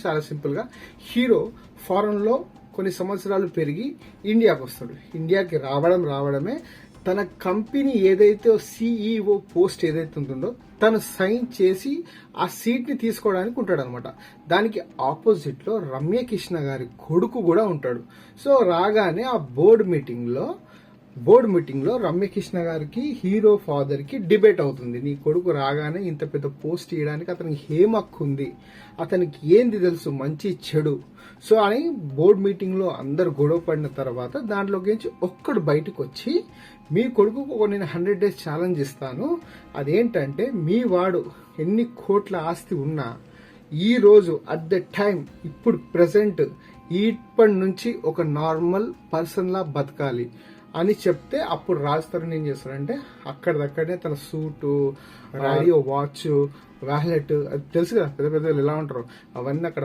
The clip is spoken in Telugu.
చాలా సింపుల్ గా హీరో ఫారెన్ లో కొన్ని సంవత్సరాలు పెరిగి ఇండియాకి వస్తాడు. ఇండియాకి రావడమే తన కంపెనీ ఏదైతే సిఇఓ పోస్ట్ ఏదైతే ఉంటుందో తను సైన్ చేసి ఆ సీట్ ని తీసుకోవడానికి ఉంటాడు అనమాట. దానికి ఆపోజిట్ లో రమ్యకృష్ణ గారి కొడుకు కూడా ఉంటాడు. సో రాగానే ఆ బోర్డు మీటింగ్ లో రమ్యకృష్ణ గారికి హీరో ఫాదర్ కి డిబేట్ అవుతుంది. నీ కొడుకు రాగానే ఇంత పెద్ద పోస్ట్ ఇవ్వడానికి అతనికి ఏం హక్కు ఉంది, అతనికి ఏంది తెలుసు మంచి చెడు. సో అని బోర్డు మీటింగ్ లో అందరు గొడవ పడిన తర్వాత దాంట్లోకి ఒక్కడు బయటకు వచ్చి మీ కొడుకు నేను 100 days ఛాలెంజ్ ఇస్తాను, అదేంటంటే మీ వాడు ఎన్ని కోట్ల ఆస్తి ఉన్నా ఈ రోజు అట్ ద టైం ఇప్పుడు ప్రెసెంట్ ఇప్పటి నుంచి ఒక నార్మల్ పర్సన్ లా బతకాలి అని చెప్తే అప్పుడు రాజ్ తరుణ్ ఏం చేస్తాడంటే అక్కడిదక్కడనే తన సూటు, రేడియో, వాచ్, వ్యాలెట్, అది తెలుసు కదా పెద్ద పెద్దలు ఎలా ఉంటారు, అవన్నీ అక్కడ